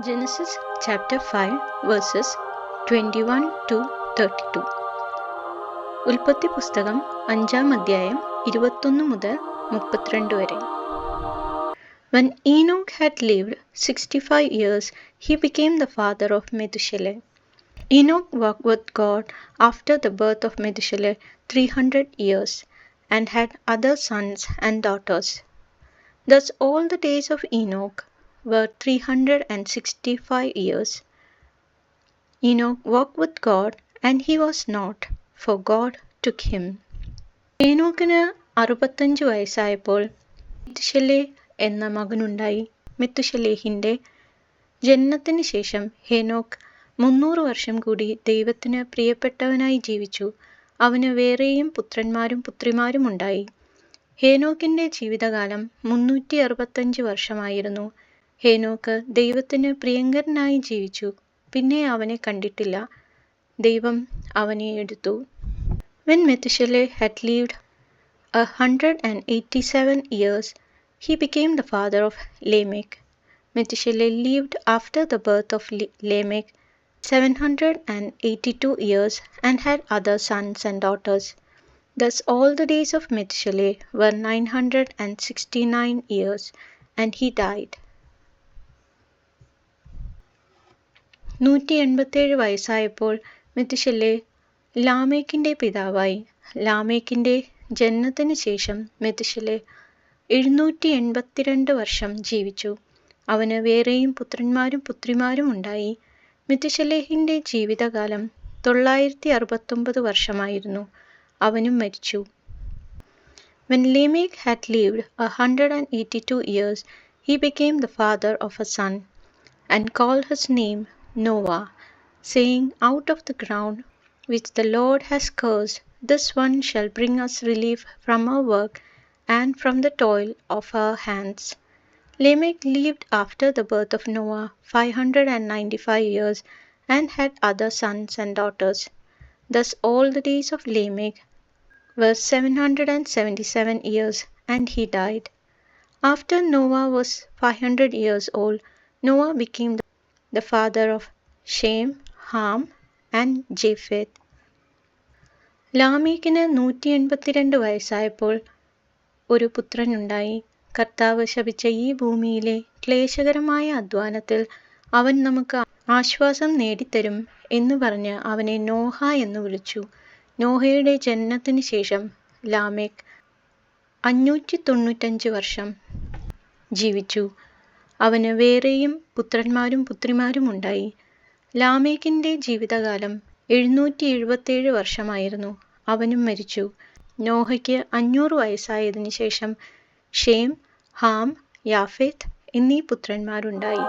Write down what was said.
Genesis chapter 5 verses 21 to 32. ഉൽപ്പത്തി പുസ്തകം 5-ാം അധ്യായം 21 മുതൽ 32 വരെ. When Enoch had lived 65 years, he became the father of Methuselah. Enoch walked with God after the birth of Methuselah 300 years and had other sons and daughters. Thus all the days of Enoch were 365 years. Enoch walked with God and he was not, for God took him. ഏനോക്കിന് 65 വയസ്സായപ്പോൾ മെത്തുശലേ എന്ന മകനുണ്ടായി. മെത്തുശലേഹിന്റെ ജനനത്തിന് ശേഷം ഹേനോക്ക് 300 വർഷം കൂടി ദൈവത്തിന് പ്രിയപ്പെട്ടവനായി ജീവിച്ചു. അവന് വേറെയും പുത്രന്മാരും പുത്രിമാരും ഉണ്ടായി. ഹേനോക്കിന്റെ ജീവിതകാലം 365 വർഷമായിരുന്നു. ഹേനോക്ക് ദൈവത്തിന് പ്രിയങ്കരനായി ജീവിച്ചു. പിന്നെ അവനെ കണ്ടിട്ടില്ല. ദൈവം അവനെ എടുത്തു. When Methuselah had lived 187 years, he became the father of Lamech. Methuselah lived after the birth of Lamech 782 years and had other sons and daughters. Thus all the days of Methuselah were 969 years, and he died. 187 വയസ്സായപ്പോൾ മെത്തുശലേ ലാമേക്കിന്റെ പിതാവായി. ലാമേക്കിന്റെ ജനനത്തിന് ശേഷം മെത്തുശലേ 782 വർഷം ജീവിച്ചു. അവന് വേറെയും പുത്രന്മാരും പുത്രിമാരും ഉണ്ടായി. മെത്തുശലേഹിന്റെ ജീവിതകാലം 969 വർഷമായിരുന്നു. അവനും മരിച്ചു. When Lamech had lived 182 years, he became the father of a son, and called his name Noah, saying, Out of the ground which the Lord has cursed, this one shall bring us relief from our work and from the toil of our hands. Lamech lived after the birth of Noah 595 years and had other sons and daughters. Thus all the days of Lamech were 777 years, and he died. After Noah was 500 years old, Noah became the father of Shem, Ham, and Japheth. ലാമേക്കിന് 182 വയസ്സായപ്പോൾ ഒരു പുത്രനുണ്ടായി. കർത്താവ് ശപിച്ച ഈ ഭൂമിയിലെ ക്ലേശകരമായ അധ്വാനത്തിൽ അവൻ നമുക്ക് ആശ്വാസം നേടിത്തരും എന്ന് പറഞ്ഞ് അവനെ നോഹ എന്ന് വിളിച്ചു. നോഹയുടെ ജനനത്തിന് ശേഷം ലാമേക്ക് 595 വർഷം ജീവിച്ചു. അവന് വേറെയും പുത്രന്മാരും പുത്രിമാരും ഉണ്ടായി. ലാമേക്കിന്റെ ജീവിതകാലം 777 വർഷമായിരുന്നു. അവനും മരിച്ചു. നോഹയ്ക്ക് 500 വയസ്സായതിനു ശേഷം ഷേം, ഹാം, യാഫേത്ത് എന്നീ പുത്രന്മാരുണ്ടായി.